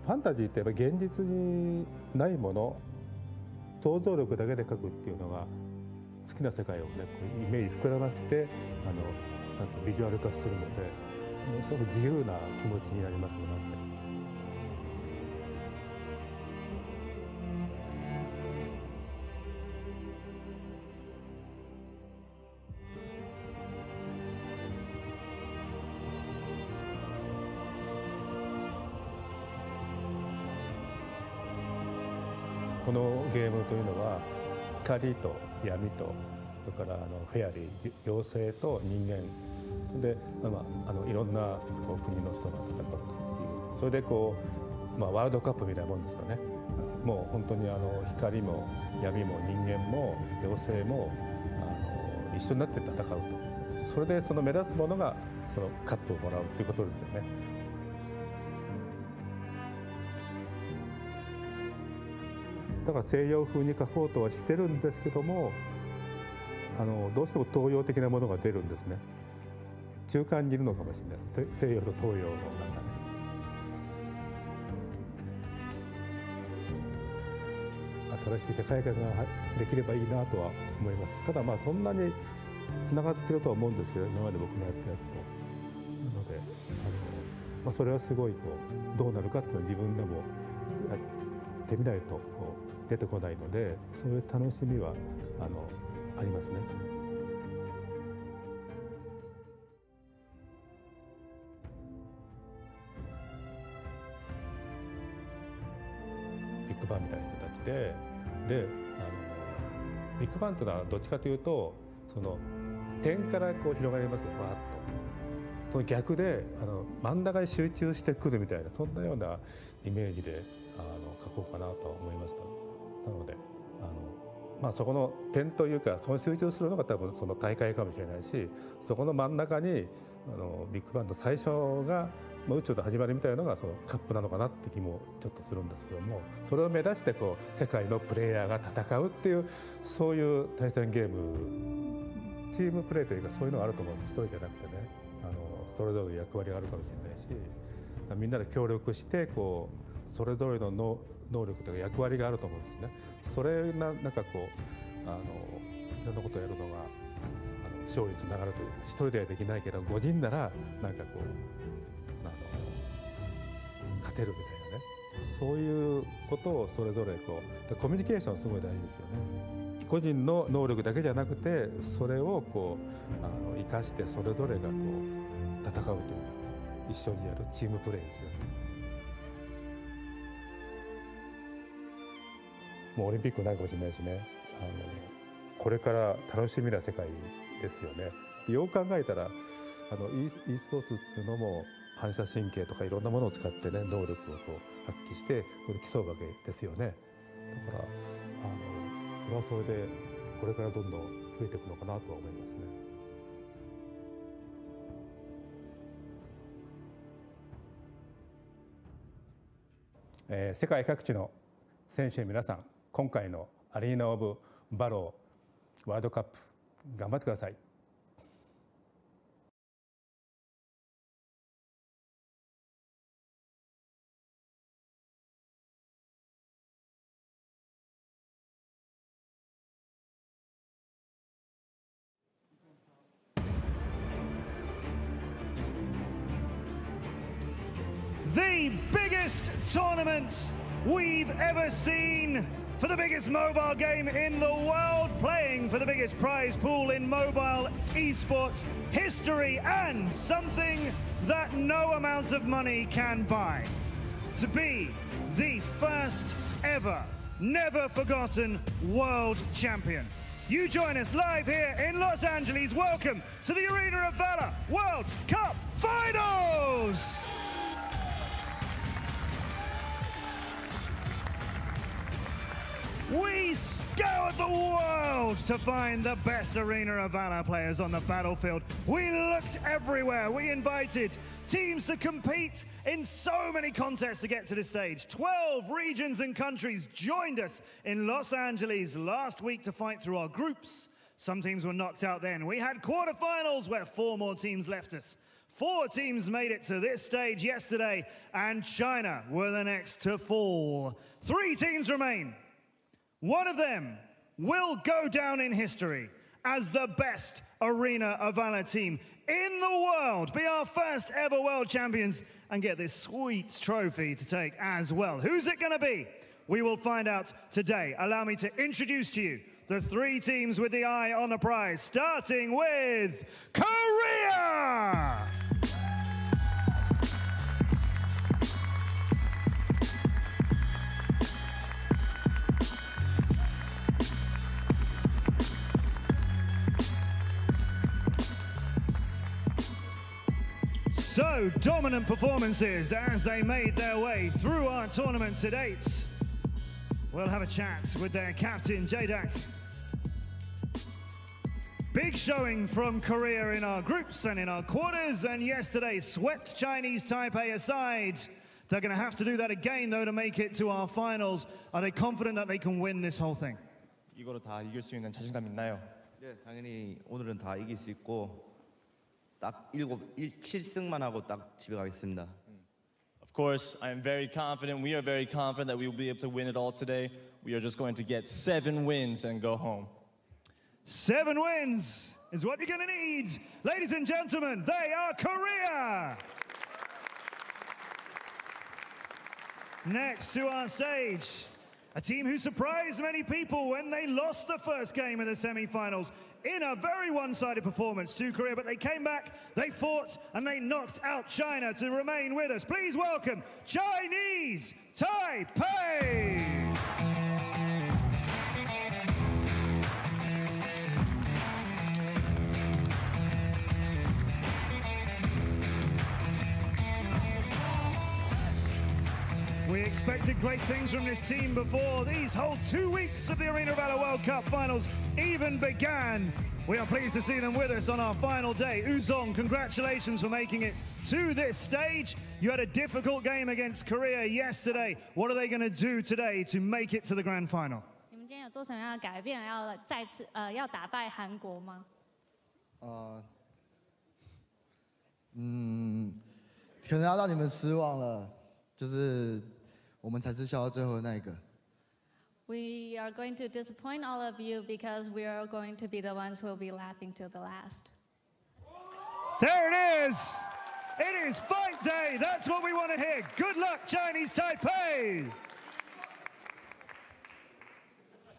ファンタジーってやっぱり現実にないもの、想像力だけで描くっていうのが好きな世界をねこうイメージ膨らませてなんかビジュアル化するのですごく自由な気持ちになりますね。このゲームというのは光と闇とそれからフェアリー妖精と人間で、いろんな国の人が戦うというそれでこう、ワールドカップみたいなもんですよね。もう本当に光も闇も人間も妖精も一緒になって戦うとそれでその目立つものがそのカップをもらうということですよね。だから西洋風に描こうとはしてるんですけどもどうしても東洋的なものが出るんですね。中間にいるのかもしれないです。西洋と東洋の中で、新しい世界観ができればいいなとは思います。ただそんなにつながってるとは思うんですけど今まで僕のやったやつと。なのでそれはすごいどうなるかっていうのは自分でもやってみないと出てこないのでそういう楽しみはありますね。ビッグバンみたいな形でビッグバンというのはどっちかというとその点から広がりますよ、わーっと。その逆で真ん中に集中してくるみたいなそんなようなイメージで書こうかなと思いました。なのでそこの点というかその集中するのが多分その大会かもしれないしそこの真ん中にビッグバンの最初が宇宙の始まりみたいなのがそのカップなのかなって気もちょっとするんですけどもそれを目指して世界のプレイヤーが戦うっていうそういう対戦ゲームチームプレーというかそういうのがあると思うんです。一人じゃなくてねそれぞれの役割があるかもしれないしみんなで協力してそれぞれの能力というか役割があると思うんですね。それなんかいろんなことをやるのが勝利につながるというか一人ではできないけど5人ならなんか勝てるみたいなねそういうことをそれぞれコミュニケーションすごい大事ですよね。個人の能力だけじゃなくてそれを生かしてそれぞれが戦うという一緒にやるチームプレーですよね。もうオリンピックないかもしれないしねこれから楽しみな世界ですよね。よく考えたらe スポーツっていうのも反射神経とかいろんなものを使ってね能力を発揮してそれで競うわけですよね。だからそれはそれでこれからどんどん増えていくのかなとは思いますね。世界各地の選手の皆さん今回のアリーナ・オブ・バローワールドカップ頑張ってください。The biggest tournament we've ever seen for the biggest mobile game in the world, playing for the biggest prize pool in mobile esports history, and something that no amount of money can buy. To be the first ever, never forgotten world champion. You join us live here in Los Angeles. Welcome to the Arena of Valor World Cup Finals! We scoured the world to find the best Arena of Valor players on the battlefield. We looked everywhere. We invited teams to compete in so many contests to get to this stage. 12 regions and countries joined us in Los Angeles last week to fight through our groups. Some teams were knocked out then. We had quarterfinals where 4 more teams left us. 4 teams made it to this stage yesterday, and China were the next to fall. 3 teams remain. One of them will go down in history as the best Arena of Valor team in the world, be our first ever world champions, and get this sweet trophy to take as well. Who's it going to be? We will find out today. Allow me to introduce to you the 3 teams with the eye on the prize, starting with Korea! So dominant performances as they made their way through our tournament to date. We'll have a chat with their captain, Jae-dak. Big showing from Korea in our groups and in our quarters, and yesterday swept Chinese Taipei aside. They're going to have to do that again, though, to make it to our finals. Are they confident that they can win this whole thing? 이거로 다 이길 수 있는 자신감 있나요? 네, 당연히 오늘은 다 이길 수 있고 딱 7승만 하고 딱 집에 가겠습니다. Of course, I am very confident. We are very confident that we will be able to win it all today. We are just going to get 7 wins and go home. 7 wins is what you're going to need. Ladies and gentlemen, they are Korea. Next to our stage, a team who surprised many people when they lost the first game in the semi-finals in a very one-sided performance to Korea, but they came back, they fought, and they knocked out China to remain with us. Please welcome Chinese Taipei! We expected great things from this team before these whole 2 weeks of the Arena of Valor World Cup finals even began. We are pleased to see them with us on our final day. Uzong, congratulations for making it to this stage. You had a difficult game against Korea yesterday. What are they going to do today to make it to the grand final? 你们今天有做什么样的改变？要再次要打败韩国吗？可能要让你们失望了，就是我们才是笑到最后的那一个。We are going to disappoint all of you because we are going to be the ones who will be laughing till the last. There it is! It is fight day! That's what we want to hear. Good luck, Chinese Taipei!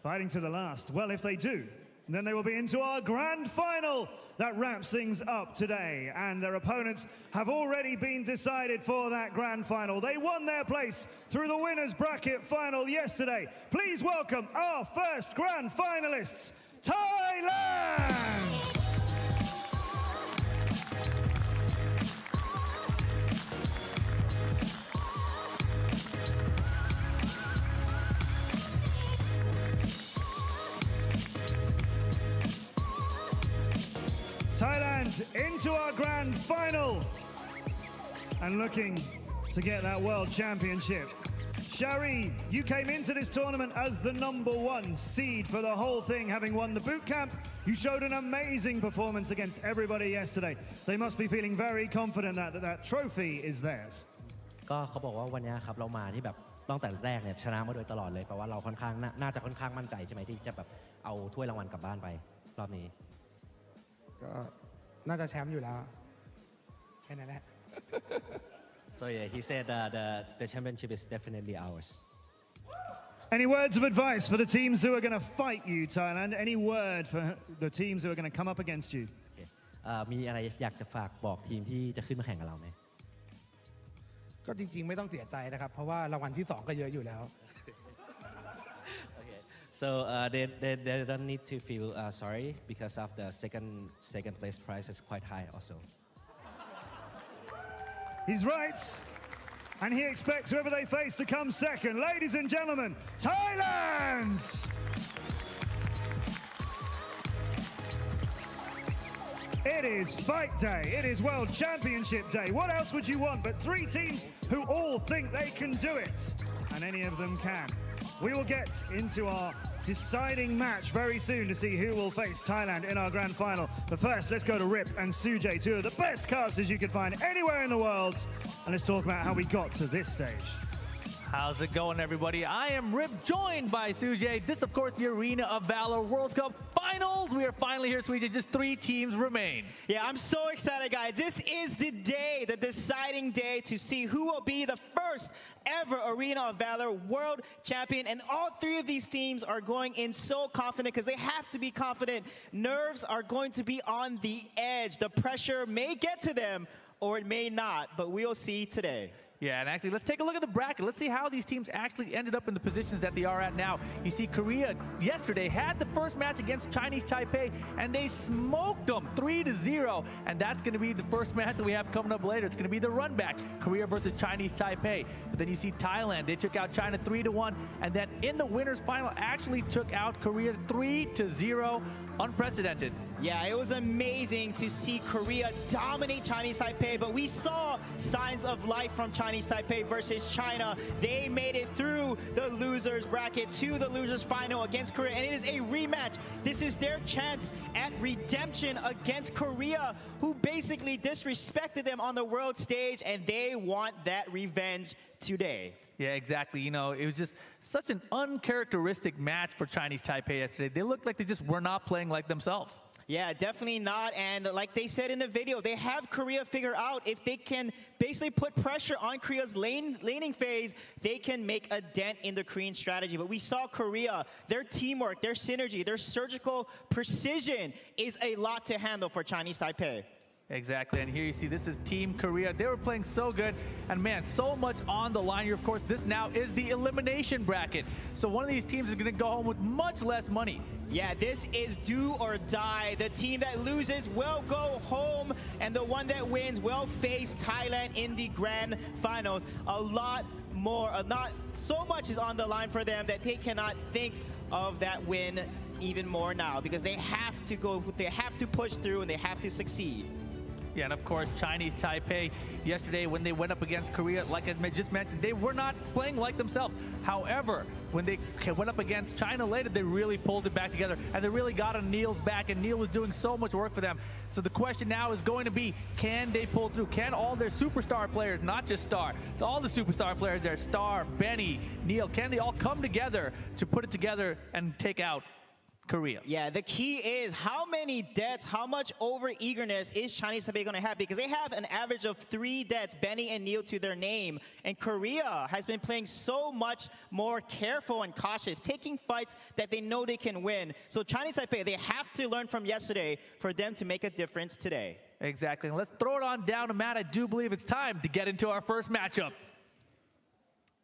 Fighting to the last. Well, if they do, then they will be into our grand final. That wraps things up today, and their opponents have already been decided for that grand final. They won their place through the winners bracket final yesterday. Please welcome our first grand finalists, Thailand! Thailand into our grand final and looking to get that world championship. Shari, you came into this tournament as the #1 seed for the whole thing, having won the boot camp. You showed an amazing performance against everybody yesterday. They must be feeling very confident that trophy is theirs. ก็เขาบอกว่าวันนี้ครับเรามาที่แบบตั้งแต่แรกเนี่ยชนะมาโดยตลอดเลยแปลว่าเราค่อนข้างน่าจะค่อนข้างมั่นใจใช่ไหมที่จะแบบเอาถ้วยรางวัลกลับบ้านไปรอบนี้ ก็น่าจะแชมป์อยู่แล้วแค่นั้นแหละ So yeah, he said the championship is definitely ours. Any words of advice for the teams who are going to fight you, Thailand? Any word for the teams who are going to come up against you? มีอะไรอยากจะฝากบอกทีมที่จะขึ้นมาแข่งกับเราไหม ก็จริงๆไม่ต้องเสียใจนะครับเพราะว่ารางวัลที่2ก็เยอะอยู่แล้ว So they don't need to feel sorry because of the second place prize is quite high also. He's right, and he expects whoever they face to come second. Ladies and gentlemen, Thailand! It is fight day. It is World Championship day. What else would you want but 3 teams who all think they can do it? And any of them can. We will get into our deciding match very soon to see who will face Thailand in our grand final. But first, let's go to Rip and Sujay, two of the best casters you could find anywhere in the world. And let's talk about how we got to this stage. How's it going, everybody? I am Rip, joined by Sujay. This, of course, the Arena of Valor World Cup Finals. We are finally here, Sujay. Just 3 teams remain. Yeah, I'm so excited, guys. This is the day, the deciding day to see who will be the first ever Arena of Valor World Champion. And all 3 of these teams are going in so confident because they have to be confident. Nerves are going to be on the edge. The pressure may get to them or it may not, but we'll see today. Yeah, and actually, let's take a look at the bracket. Let's see how these teams actually ended up in the positions that they are at now. You see, Korea yesterday had the first match against Chinese Taipei, and they smoked them 3-0. And that's going to be the first match that we have coming up later. It's going to be the run back, Korea versus Chinese Taipei. But then you see Thailand. They took out China 3-1, and then in the winners final actually took out Korea 3-0. Unprecedented. Yeah, it was amazing to see Korea dominate Chinese Taipei, but we saw signs of life from Chinese Taipei versus China. They made it through the losers bracket to the losers final against Korea, and it is a rematch. This is their chance at redemption against Korea, who basically disrespected them on the world stage, and they want that revenge today. Yeah, exactly. You know, it was just such an uncharacteristic match for Chinese Taipei yesterday. They looked like they just were not playing like themselves. Yeah, definitely not. And like they said in the video, they have Korea figure out if they can basically put pressure on Korea's laning phase, they can make a dent in the Korean strategy. But we saw Korea, their teamwork, their synergy, their surgical precision is a lot to handle for Chinese Taipei. Exactly, and here you see this is Team Korea. They were playing so good, and man, so much on the line here. Of course, this now is the elimination bracket. So one of these teams is going to go home with much less money. Yeah, this is do or die. The team that loses will go home, and the one that wins will face Thailand in the grand finals. A lot more, not so much is on the line for them that they cannot think of that win even more now, because they have to go, they have to push through, and they have to succeed. Yeah, and of course, Chinese Taipei yesterday when they went up against Korea, like I just mentioned, they were not playing like themselves. However, when they went up against China later, they really pulled it back together, and they really got on Neil's back, and Neil was doing so much work for them. So the question now is going to be, can they pull through? Can all their superstar players, not just Star, all the superstar players there, Star, Benny, Neil, can they all come together to put it together and take out Korea? Yeah, the key is how many deaths, how much over-eagerness is Chinese Taipei going to have? Because they have an average of 3 deaths, Benny and Neil, to their name. And Korea has been playing so much more careful and cautious, taking fights that they know they can win. So Chinese Taipei, they have to learn from yesterday for them to make a difference today. Exactly. And let's throw it on down to Matt. I do believe it's time to get into our first matchup.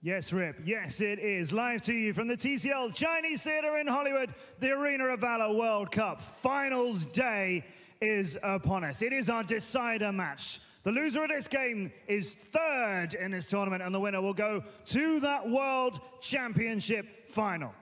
Yes, Rip. Yes, it is. Live to you from the TCL Chinese Theatre in Hollywood. The Arena of Valor World Cup Finals Day is upon us. It is our decider match. The loser of this game is 3rd in this tournament, and the winner will go to that World Championship final.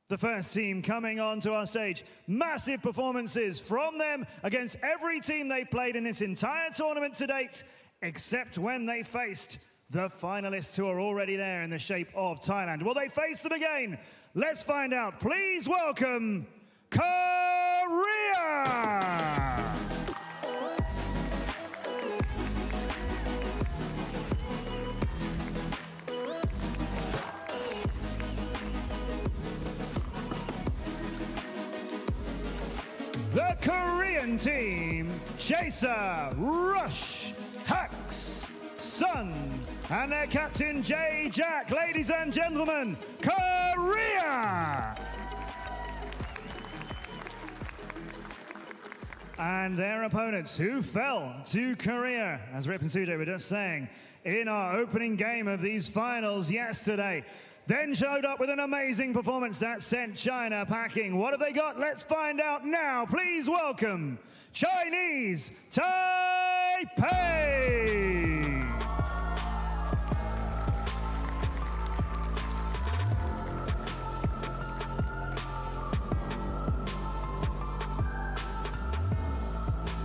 The first team coming onto our stage. Massive performances from them against every team they played in this entire tournament to date, except when they faced the finalists who are already there in the shape of Thailand. Will they face them again? Let's find out. Please welcome Korea! The Korean team, Chaser, Rush, Hux, Sun, and their captain, Jack. Ladies and gentlemen, Korea! And their opponents who fell to Korea, as Rip and Sujay were just saying, in our opening game of these finals yesterday, then showed up with an amazing performance that sent China packing. What have they got? Let's find out now. Please welcome Chinese Taipei!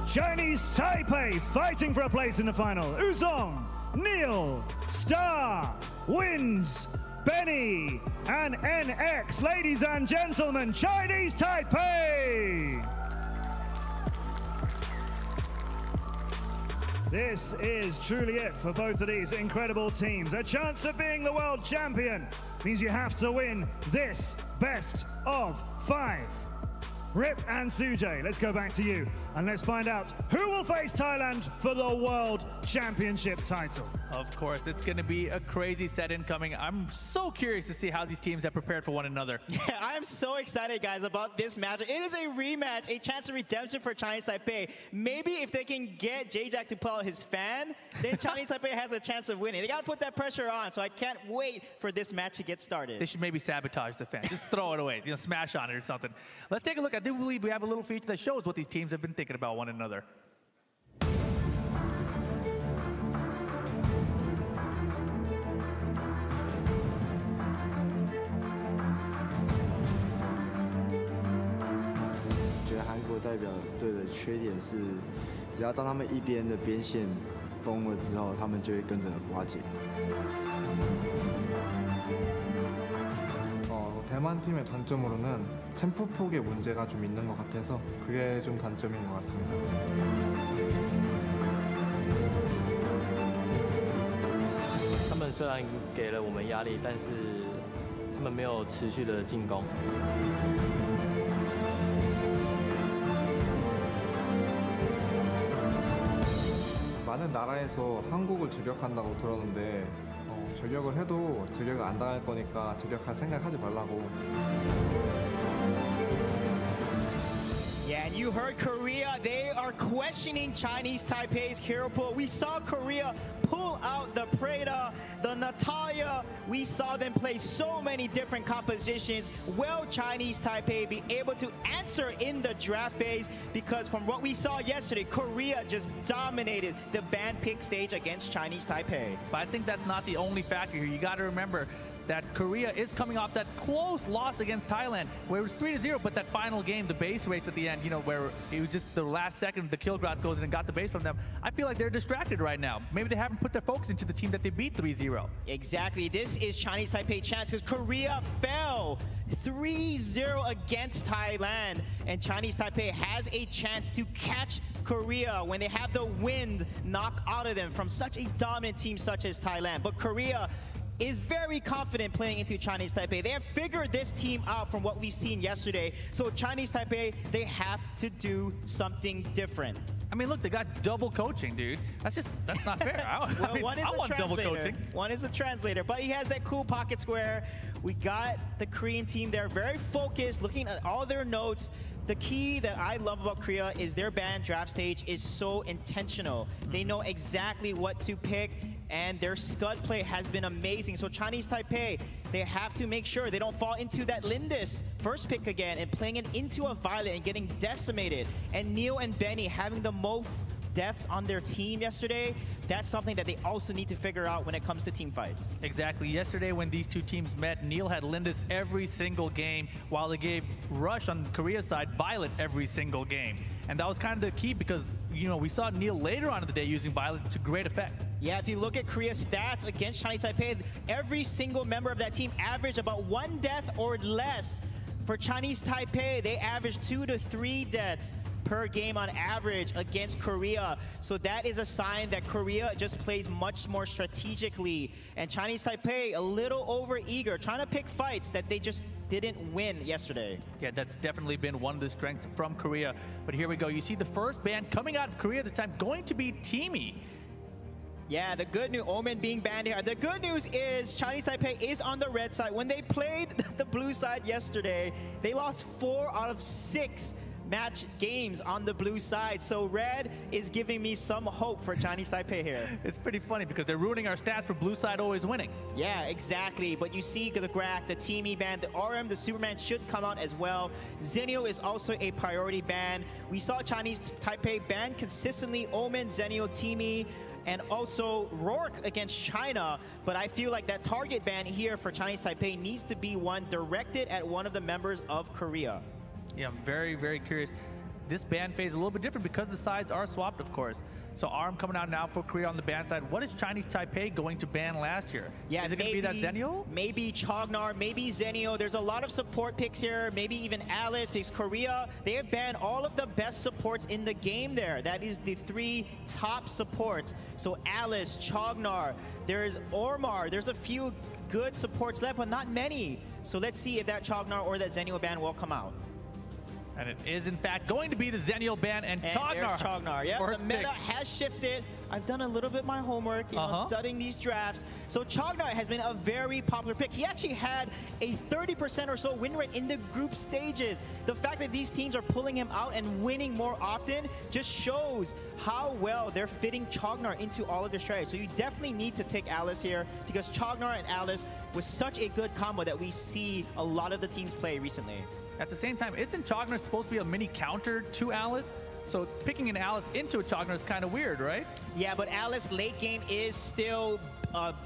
Chinese Taipei fighting for a place in the final. Uzong, Neil, Star, Wins, Benny, and NX. Ladies and gentlemen, Chinese Taipei. This is truly it for both of these incredible teams. A chance of being the world champion means you have to win this best of 5. Rip and Sujay, let's go back to you and let's find out who will face Thailand for the World Championship title. Of course, it's going to be a crazy set incoming. I'm so curious to see how these teams have prepared for one another. Yeah, I'm so excited, guys, about this match. It is a rematch, a chance of redemption for Chinese Taipei. Maybe if they can get J-Jack to pull out his fan, then Chinese Taipei has a chance of winning. They got to put that pressure on, so I can't wait for this match to get started. They should maybe sabotage the fan. Just throw it away, smash on it or something. Let's take a look. I do believe we have a little feature that shows what these teams have been thinking about one another.我觉得韩国代表队的缺点是，只要当他们一边的边线崩了之后，他们就会跟着瓦解。 대만 팀의 단점으로는 템포 폭의 문제가 좀 있는 것 같아서 그게 좀 단점인 것 같습니다. 他们虽然给了我们压力，但是他们没有持续的进攻。 많은 나라에서 한국을 저격한다고 들었는데 저격을 해도 저격을 안 당할 거니까 저격할 생각하지 말라고. Yeah, and you heard Korea. They are questioning Chinese Taipei's hero pool. We saw Korea pull out the Preda, the Natalia. We saw them play so many different compositions. Will Chinese Taipei be able to answer in the draft phase? Because from what we saw yesterday, Korea just dominated the band pick stage against Chinese Taipei. But I think that's not the only factor here. You got to remember that Korea is coming off that close loss against Thailand, where it was 3-0, but that final game, the base race at the end, where it was just the last second, the Kilgrad goes in and got the base from them. I feel like they're distracted right now. Maybe they haven't put their focus into the team that they beat 3-0. Exactly. This is Chinese Taipei chance because Korea fell 3-0 against Thailand, and Chinese Taipei has a chance to catch Korea when they have the wind knock out of them from such a dominant team such as Thailand. But Korea is very confident playing into Chinese Taipei. They have figured this team out from what we've seen yesterday. So Chinese Taipei, they have to do something different. I mean, look, they got double coaching, dude. That's not fair. Well, one is I want double coaching. One is a translator, but he has that cool pocket square. We got the Korean team there, very focused, looking at all their notes. The key that I love about Korea is their band draft stage is so intentional. They know exactly what to pick, and their scud play has been amazing. So Chinese Taipei, they have to make sure they don't fall into that Lindis first pick again and playing it into a Violet and getting decimated. And Neil and Benny having the most deaths on their team yesterday, that's something that they also need to figure out when it comes to team fights. Exactly. Yesterday when these two teams met, Neil had Lindis every single game, while they gave Rush on Korea's side Violet every single game. And that was kind of the key because, we saw Neil later on in the day using Violet to great effect. Yeah, if you look at Korea's stats against Chinese Taipei, every single member of that team averaged about 1 death or less. For Chinese Taipei, they averaged 2 to 3 deaths per game on average against Korea. So that is a sign that Korea just plays much more strategically. And Chinese Taipei, a little over-eager, trying to pick fights that they just didn't win yesterday. Yeah, that's definitely been one of the strengths from Korea. But here we go. You see the first band coming out of Korea this time going to be Teamy. Yeah, the good news, Omen being banned here. The good news is Chinese Taipei is on the red side. When they played the blue side yesterday, they lost 4 out of 6 match games on the blue side. So red is giving me some hope for Chinese Taipei here. It's pretty funny because they're ruining our stats for blue side always winning. Yeah, exactly. But you see the Grak, the Teamy ban, the RM, the Superman should come out as well. Zenio is also a priority ban. We saw Chinese Taipei ban consistently Omen, Zenio, Teamy, and also Rourke against China. But I feel like that target ban here for Chinese Taipei needs to be one directed at one of the members of Korea. Yeah, I'm very, very curious. this ban phase a little bit different because the sides are swapped, of course. So ARM coming out now for Korea on the ban side. What is Chinese Taipei going to ban last year? Yeah, is it going to be that Zenio? Maybe Chognar, maybe Zenio. There's a lot of support picks here. Maybe even Alice, because Korea, they have banned all of the best supports in the game there. That is the 3 top supports. So Alice, Chognar, there's Ormar. There's a few good supports left, but not many. So let's see if that Chognar or that Zenio ban will come out. And it is, in fact, going to be the Zenio ban and Chognar. There's Chognar. Yeah, the meta has shifted. I've done a little bit of my homework, you know, studying these drafts. So Chognar has been a very popular pick. He actually had a 30% or so win rate in the group stages. The fact that these teams are pulling him out and winning more often just shows how well they're fitting Chognar into all of their strategies. So you definitely need to take Alice here because Chognar and Alice was such a good combo that we see a lot of the teams play recently. At the same time, isn't Chognar supposed to be a mini counter to Alice? So picking an Alice into a Chognar is kind of weird, right? Yeah, but Alice late game is still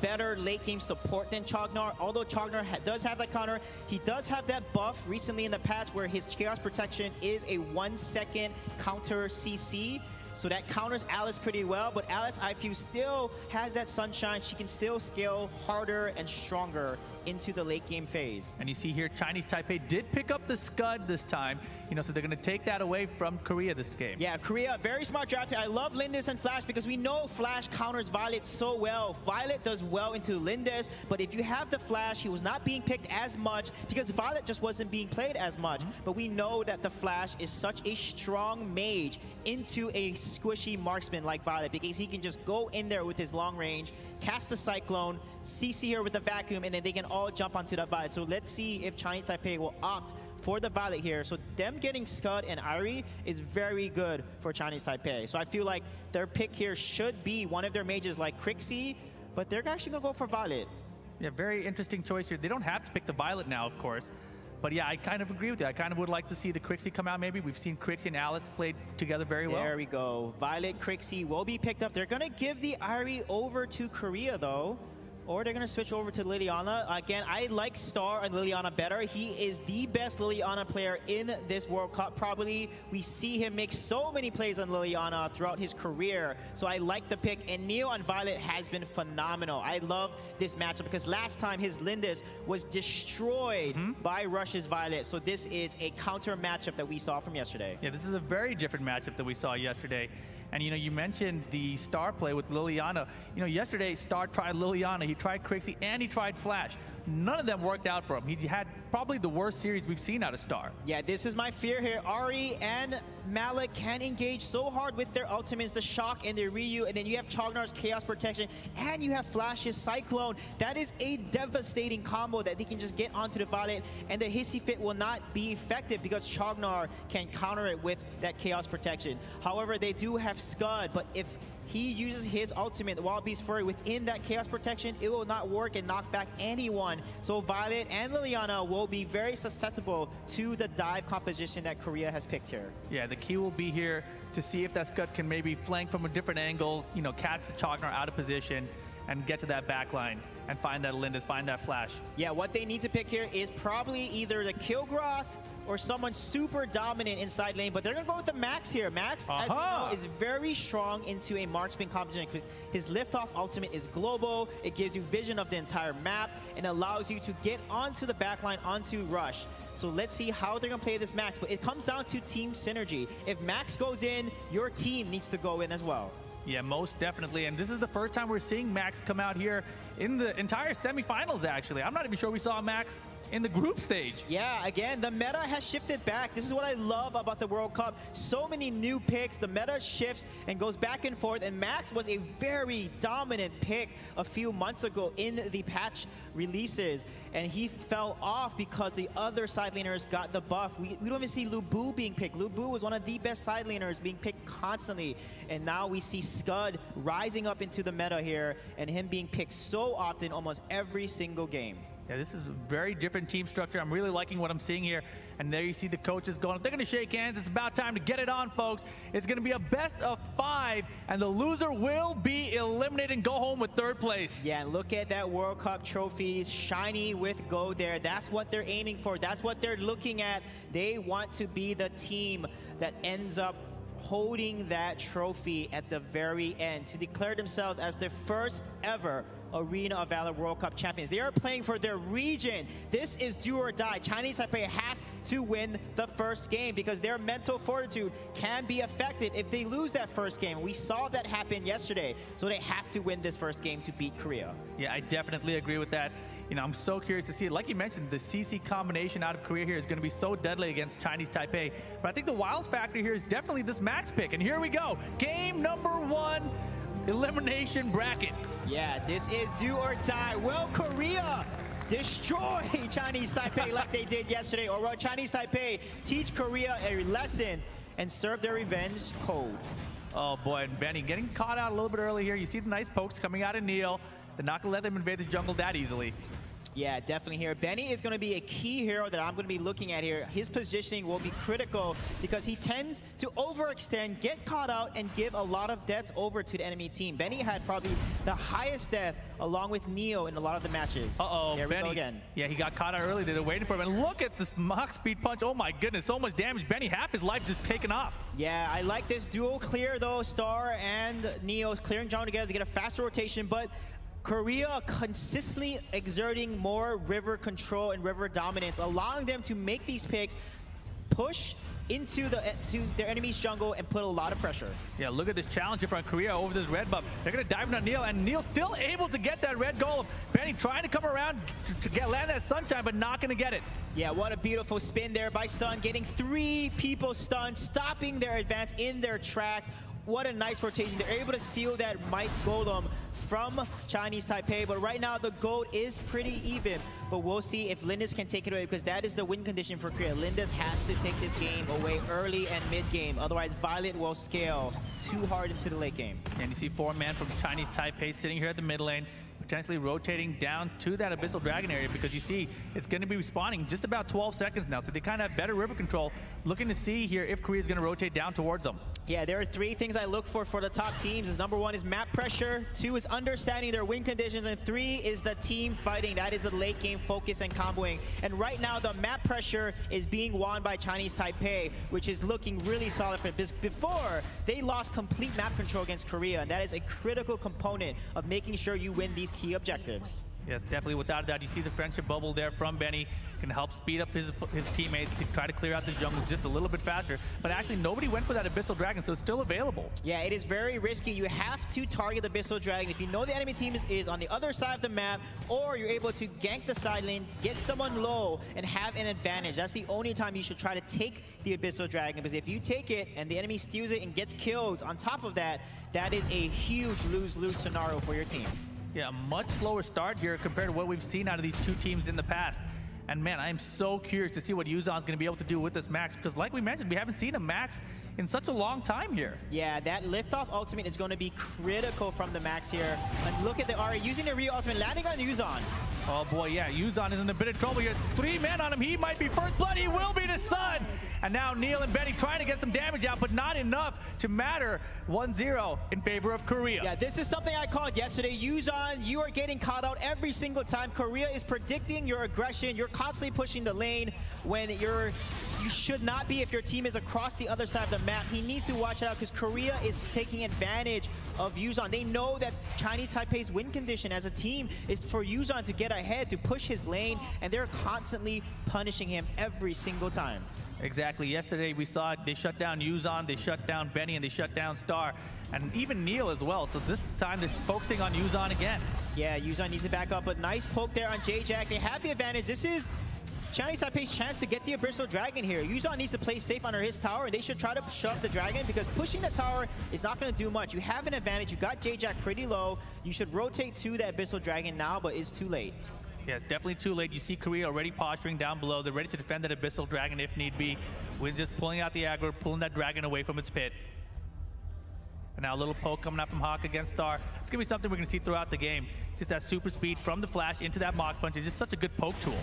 better late game support than Chognar. Although Chognar does have that counter, he does have that buff recently in the patch where his Chaos Protection is a 1-second counter CC. So that counters Alice pretty well, but Alice, I feel, still has that sunshine. She can still scale harder and stronger into the late game phase. And you see here, Chinese Taipei did pick up the Scud this time, you know, so they're going to take that away from Korea this game. Yeah, Korea, very smart draft. I love Lindis and Flash because we know Flash counters Violet so well. Violet does well into Lindis, but if you have the Flash, he was not being picked as much because Violet just wasn't being played as much. But we know that the Flash is such a strong mage into a squishy marksman like Violet because he can just go in there with his long range, cast the Cyclone, CC her with the Vacuum, and then they can all jump onto that Violet. So let's see if Chinese Taipei will opt for the Violet here. So them getting Scud and Irie is very good for Chinese Taipei. So I feel like their pick here should be one of their mages like Crixie, but they're actually going to go for Violet. Yeah, very interesting choice here. They don't have to pick the Violet now, of course. But yeah, I kind of agree with you. I kind of would like to see the Crixie come out maybe. We've seen Crixie and Alice played together very well. There we go. Violet, Crixie will be picked up. They're going to give the Irie over to Korea, though. Or they're going to switch over to Liliana. Again, I like Star and Liliana better. He is the best Liliana player in this World Cup. Probably we see him make so many plays on Liliana throughout his career. So I like the pick. And Neo on Violet has been phenomenal. I love this matchup because last time his Lindis was destroyed by Rush's Violet. So this is a counter matchup that we saw from yesterday. Yeah, this is a very different matchup that we saw yesterday. And, you know, you mentioned the Star play with Liliana. You know, yesterday, Star tried Liliana, he tried Crixie, and he tried Flash. None of them worked out for him. He had probably the worst series we've seen out of Star. Yeah, this is my fear here. Ahri and Malik can engage so hard with their ultimates, the Shock and the Ryu, and then you have Chognar's Chaos Protection, and you have Flash's Cyclone. That is a devastating combo that they can just get onto the Violet, and the Hissy Fit will not be effective because Chognar can counter it with that Chaos Protection. However, they do have Scud, but if he uses his ultimate, the Wild Beast Fury, within that Chaos Protection, it will not work and knock back anyone. So Violet and Liliana will be very susceptible to the dive composition that Korea has picked here. Yeah, the key will be here to see if that Scud can maybe flank from a different angle, you know, catch the Chognar out of position and get to that back line and find that Lindis, find that Flash. Yeah, what they need to pick here is probably either the Kilgroth or someone super dominant inside lane, but they're going to go with the Max here. Max, as we know, is very strong into a marksman composition. His liftoff ultimate is global. It gives you vision of the entire map and allows you to get onto the backline, onto Rush. So let's see how they're going to play this Max, but it comes down to team synergy. If Max goes in, your team needs to go in as well. Yeah, most definitely. And this is the first time we're seeing Max come out here in the entire semifinals, actually. I'm not even sure we saw Max in the group stage. Yeah, again, the meta has shifted back. This is what I love about the World Cup. So many new picks. The meta shifts and goes back and forth. And Max was a very dominant pick a few months ago in the patch releases. And he fell off because the other side laners got the buff. We don't even see Lu Bu being picked. Lu Bu was one of the best side laners being picked constantly. And now we see Scud rising up into the meta here and him being picked so often, almost every single game. Yeah, this is a very different team structure. I'm really liking what I'm seeing here. And there you see the coaches going. They're going to shake hands. It's about time to get it on, folks. It's going to be a best of 5, and the loser will be eliminated and go home with 3rd place. Yeah, and look at that World Cup trophy, shiny with gold there. That's what they're aiming for. That's what they're looking at. They want to be the team that ends up holding that trophy at the very end to declare themselves as the first ever Arena of Valor World Cup champions. They are playing for their region. This is do or die. Chinese Taipei has to win the first game because their mental fortitude can be affected if they lose that first game. We saw that happen yesterday, so they have to win this first game to beat Korea. Yeah, I definitely agree with that. You know, I'm so curious to see it. Like you mentioned, the CC combination out of Korea here is going to be so deadly against Chinese Taipei. But I think the wild factor here is definitely this max pick. And here we go. Game number 1, elimination bracket. Yeah, this is do or die. Will Korea destroy Chinese Taipei like they did yesterday? Or will Chinese Taipei teach Korea a lesson and serve their revenge cold? Oh boy, and Benny getting caught out a little bit early here. You see the nice pokes coming out of Neil. They're not going to let them invade the jungle that easily. Yeah, definitely here. Benny is going to be a key hero that I'm going to be looking at here. His positioning will be critical because he tends to overextend, get caught out, and give a lot of deaths over to the enemy team. Benny had probably the highest death along with Neo in a lot of the matches. Uh-oh, there we Benny. go again. Yeah, he got caught out early. They're waiting for him. And look at this Mach speed punch. Oh my goodness, so much damage. Benny, half his life just taken off. Yeah, I like this dual clear though. Star and Neo clearing jungle together to get a faster rotation, but Korea consistently exerting more river control and river dominance, allowing them to make these picks, push into their enemy's jungle and put a lot of pressure. Yeah, look at this challenge from Korea over this red buff. They're going to dive on Neil, and Neil still able to get that red golem. Benny trying to come around to land that sunshine, but not going to get it. Yeah, what a beautiful spin there by Sun, getting 3 people stunned, stopping their advance in their tracks. What a nice rotation. They're able to steal that Might Golem from Chinese Taipei, but right now the gold is pretty even. But we'll see if Lindis can take it away because that is the win condition for Korea. Lindis has to take this game away early and mid game. Otherwise, Violet will scale too hard into the late game. And you see 4-man from Chinese Taipei sitting here at the mid lane, potentially rotating down to that Abyssal Dragon area because you see it's going to be respawning just about 12 seconds now. So they kind of have better river control. Looking to see here if Korea is going to rotate down towards them. Yeah, there are 3 things I look for the top teams. Is number 1 is map pressure, 2 is understanding their win conditions, and 3 is the team fighting. That is the late game focus and comboing. And right now the map pressure is being won by Chinese Taipei, which is looking really solid for it. Before, they lost complete map control against Korea, and that is a critical component of making sure you win these key objectives. Yes, definitely, without a doubt. You see the friendship bubble there from Benny. Can help speed up his teammates to try to clear out the jungle just a little bit faster. But actually, nobody went for that Abyssal Dragon, so it's still available. Yeah, it is very risky. You have to target the Abyssal Dragon. If you know the enemy team is on the other side of the map, or you're able to gank the side lane, get someone low, and have an advantage. That's the only time you should try to take the Abyssal Dragon, because if you take it and the enemy steals it and gets kills on top of that, that is a huge lose-lose scenario for your team. Yeah, a much slower start here compared to what we've seen out of these 2 teams in the past. And man, I am so curious to see what Yuzon's going to be able to do with this Max, because like we mentioned, we haven't seen a Max in such a long time here. Yeah, that liftoff ultimate is going to be critical from the Max here. And look at the Ari using the Ryu ultimate, landing on Yuzon. Oh boy, yeah, Yuzon is in a bit of trouble here. 3 men on him, he might be first blood, he will be the Sun! And now Neil and Benny trying to get some damage out, but not enough to matter. 1-0 in favor of Korea. Yeah, this is something I called yesterday. Yuzon, you are getting caught out every single time. Korea is predicting your aggression. You're constantly pushing the lane when you should not be if your team is across the other side of the map. He needs to watch out because Korea is taking advantage of Yuzon. They know that Chinese Taipei's win condition as a team is for Yuzon to get ahead, to push his lane, and they're constantly punishing him every single time. Exactly. Yesterday we saw it. They shut down Yuzon, they shut down Benny, and they shut down Star, and even Neil as well. So this time they're focusing on Yuzon again. Yeah, Yuzon needs to back up, but nice poke there on J-Jack. They have the advantage. This is Chinese Taipei's chance to get the Abyssal Dragon here. Yuzon needs to play safe under his tower, and they should try to shove the dragon because pushing the tower is not going to do much. You have an advantage. You got J-Jack pretty low. You should rotate to that Abyssal Dragon now, but it's too late. Yeah, it's definitely too late. You see Korea already posturing down below. They're ready to defend that Abyssal Dragon if need be. We're just pulling out the aggro, pulling that dragon away from its pit. And now a little poke coming out from Hawk against Star. It's going to be something we're going to see throughout the game. Just that super speed from the flash into that Mach Punch is just such a good poke tool.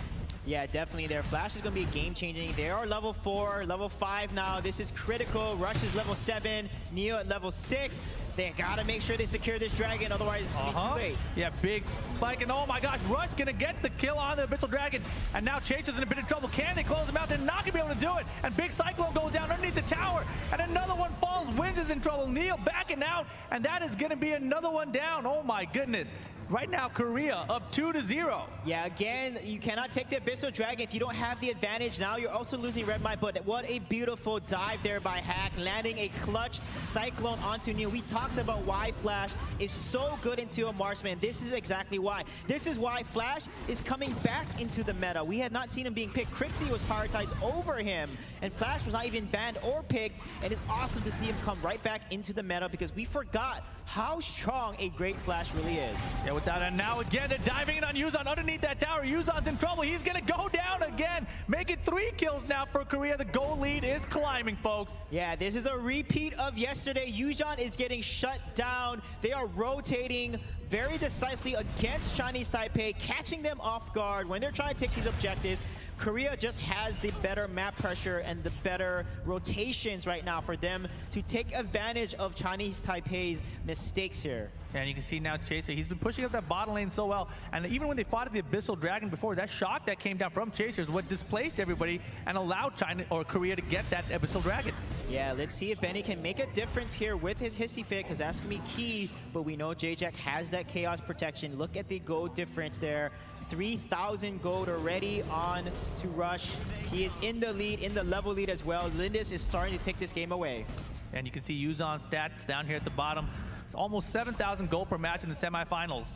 Yeah, definitely. Their Flash is going to be game-changing. They are level 4, level 5 now. This is critical. Rush is level 7, Neo at level 6. They gotta make sure they secure this dragon, otherwise it's gonna be too late. Yeah, big spike, and oh my gosh, Rush gonna get the kill on the Abyssal Dragon, and now Chase is in a bit of trouble. Can they close him out? They're not gonna be able to do it, and Big Cyclone goes down underneath the tower, and another one falls. Wins is in trouble. Neil backing out, and that is gonna be another one down. Oh my goodness. Right now, Korea up 2-0. Yeah, again, you cannot take the Abyssal Dragon if you don't have the advantage. Now you're also losing Red Mine, but what a beautiful dive there by Hack, landing a clutch Cyclone onto Neil. We talked about why Flash is so good into a marksman. This is exactly why. This is why Flash is coming back into the meta. We had not seen him being picked. Crixie was prioritized over him, and Flash was not even banned or picked, and it's awesome to see him come right back into the meta because we forgot how strong a great Flash really is. Yeah, with that, and now again, they're diving in on Yuzon underneath that tower. Yuzon's in trouble. He's gonna go down again. Make it 3 kills now for Korea. The goal lead is climbing, folks. Yeah, this is a repeat of yesterday. Yuzon is getting shut down. They are rotating very decisively against Chinese Taipei, catching them off guard when they're trying to take these objectives. Korea just has the better map pressure and the better rotations right now for them to take advantage of Chinese Taipei's mistakes here. And you can see now Chaser, he's been pushing up that bottom lane so well. And even when they fought at the Abyssal Dragon before, that shock that came down from Chaser is what displaced everybody and allowed China or Korea to get that Abyssal Dragon. Yeah, let's see if Benny can make a difference here with his Hissy Fit, because that's going to be key. But we know J-Jack has that Chaos protection. Look at the gold difference there. 3,000 gold already on to Rush. He is in the lead, in the level lead as well. Lindis is starting to take this game away. And you can see Yuzon's stats down here at the bottom. It's almost 7,000 gold per match in the semifinals.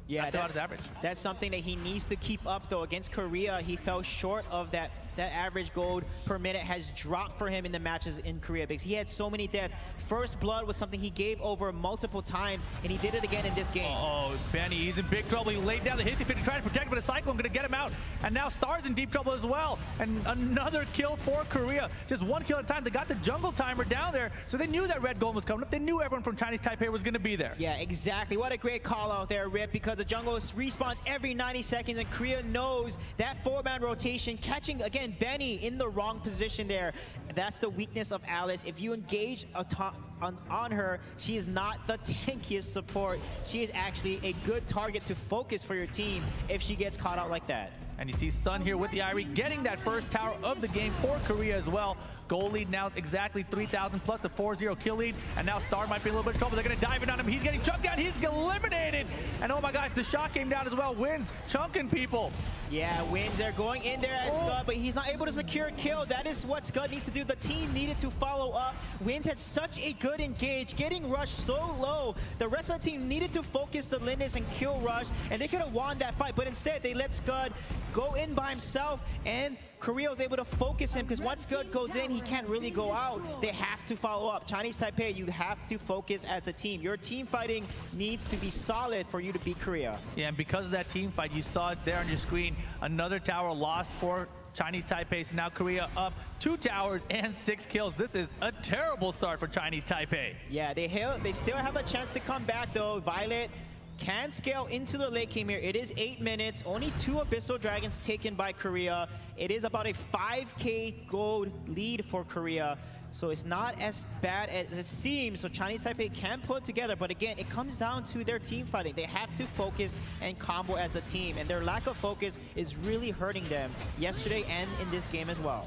Yeah, that's average. That's something that he needs to keep up, though. Against Korea, he fell short of that. That average gold per minute has dropped for him in the matches in Korea because he had so many deaths. First blood was something he gave over multiple times, and he did it again in this game. Oh, Benny, he's in big trouble. He laid down the Hissy Fit to try to protect him, but the Cyclone gonna get him out. And now Star's in deep trouble as well. And another kill for Korea. Just 1 kill at a time. They got the jungle timer down there, so they knew that red gold was coming up. They knew everyone from Chinese Taipei was gonna be there. Yeah, exactly. What a great call out there, Rip, because the jungle respawns every 90 seconds, and Korea knows that 4-man rotation, catching, again, Benny in the wrong position there. That's the weakness of Alice. If you engage on her, she is not the tankiest support. She is actually a good target to focus for your team if she gets caught out like that. And you see Sun here with the Irie getting that first tower of the game for Korea as well. Goal lead now exactly 3,000 plus the 4-0 kill lead. And now Star might be a little bit of trouble. They're going to dive in on him. He's getting chunked down. He's eliminated. And oh my gosh, the shot came down as well. Wins chunking people. Yeah, Wins, they're going in there as Scud, but he's not able to secure a kill. That is what Scud needs to do. The team needed to follow up. Wins had such a good engage, getting Rush so low. The rest of the team needed to focus the Lindis and kill Rush, and they could have won that fight, but instead they let Scud go in by himself, and Korea was able to focus him because once Scud goes in, he can't really go out. They have to follow up. Chinese Taipei, you have to focus as a team. Your team fighting needs to be solid for you to beat Korea. Yeah, and because of that team fight, you saw it there on your screen. Another tower lost for Chinese Taipei, so now Korea up 2 towers and 6 kills. This is a terrible start for Chinese Taipei. Yeah, they still have a chance to come back though. Violet can scale into the late game here. It is 8 minutes, only 2 Abyssal Dragons taken by Korea. It is about a 5k gold lead for Korea. So it's not as bad as it seems. So Chinese Taipei can put it together, but again, it comes down to their team fighting. They have to focus and combo as a team, and their lack of focus is really hurting them yesterday and in this game as well.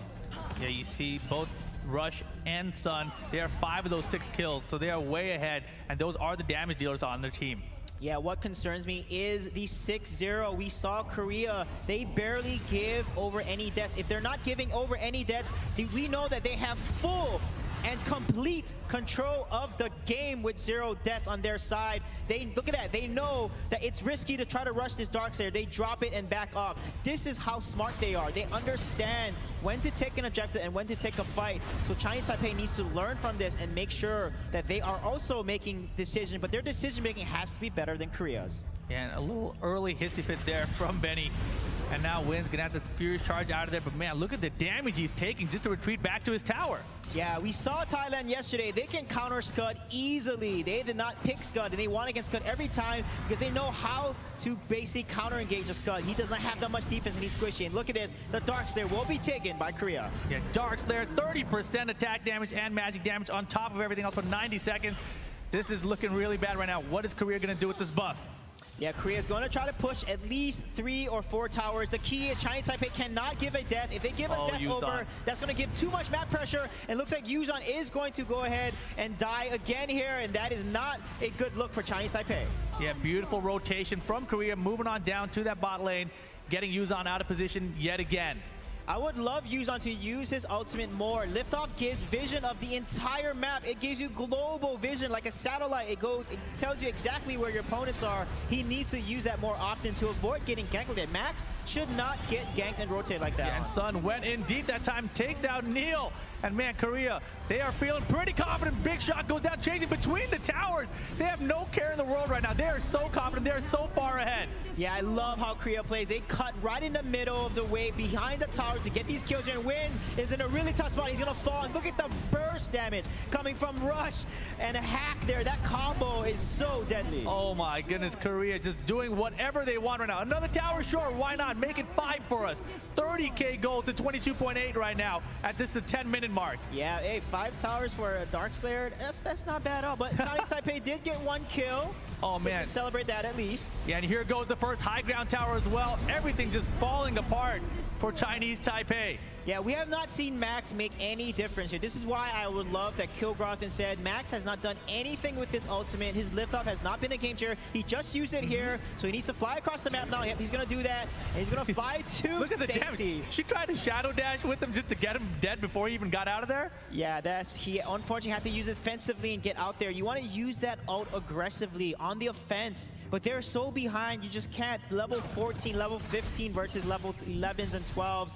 Yeah, you see both Rush and Sun, they are 5 of those 6 kills, so they are way ahead, and those are the damage dealers on their team. Yeah, what concerns me is the 6-0. We saw Korea, they barely give over any deaths. If they're not giving over any deaths, we know that they have full and complete control of the game with 0 deaths on their side. Look at that. They know that it's risky to try to rush this Darkslayer. They drop it and back off. This is how smart they are. They understand when to take an objective and when to take a fight. So Chinese Taipei needs to learn from this and make sure that they are also making decisions, but their decision making has to be better than Korea's. Yeah, and a little early Hissy Fit there from Benny. And now Wynn's gonna have to furious charge out of there, but man, look at the damage he's taking just to retreat back to his tower. Yeah, we saw Thailand yesterday. They can counter Scud easily. They did not pick Scud, and they won against Scud every time because they know how to basically counter engage a Scud. He does not have that much defense, and he's squishy. And look at this, the Dark Slayer will be taken by Korea. Yeah, Dark Slayer, 30% attack damage and magic damage on top of everything else for 90 seconds. This is looking really bad right now. What is Korea gonna do with this buff? Yeah, Korea is going to try to push at least 3 or 4 towers. The key is Chinese Taipei cannot give a death. If they give a death over, that's going to give too much map pressure. And looks like Yuzhan is going to go ahead and die again here, and that is not a good look for Chinese Taipei. Yeah, beautiful rotation from Korea, moving on down to that bot lane, getting Yuzhan out of position yet again. I would love Yuzhan to use his ultimate more. Liftoff gives vision of the entire map. It gives you global vision like a satellite. It tells you exactly where your opponents are. He needs to use that more often to avoid getting ganked like that. Max should not get ganked and rotated like that. Yeah, and Sun went in deep that time, takes out Neil. And man, Korea, they are feeling pretty confident. Big Shot goes down, chasing between the towers. They have no care in the world right now. They are so confident. They are so far ahead. Yeah, I love how Korea plays. They cut right in the middle of the wave behind the tower to get these kills, and Wins is in a really tough spot. He's gonna fall, and look at the burst damage coming from Rush and a Hack there. That combo is so deadly. Oh my goodness, Korea just doing whatever they want right now. Another tower, sure, why not? Make it 5 for us. 30K gold to 22.8 right now at this the 10-minute mark. Yeah, hey, 5 towers for a Dark Slayer, that's not bad at all. But Chinese Taipei did get 1 kill. Oh man, they can celebrate that at least. Yeah, and here goes the first high ground tower as well. Everything just falling apart for Chinese Taipei. Yeah, we have not seen Max make any difference here. This is why I would love that Kilgrothen said Max has not done anything with this ultimate. His liftoff has not been a game changer. He just used it here, so he needs to fly across the map now. Yep, he's going to do that. And he's going to fly to Look at the safety. damage. She tried to shadow dash with him just to get him dead before he even got out of there. Yeah, he unfortunately had to use it defensively and get out there. You want to use that ult aggressively on the offense, but they're so behind, you just can't. Level 14, level 15 versus level 11s and 12s.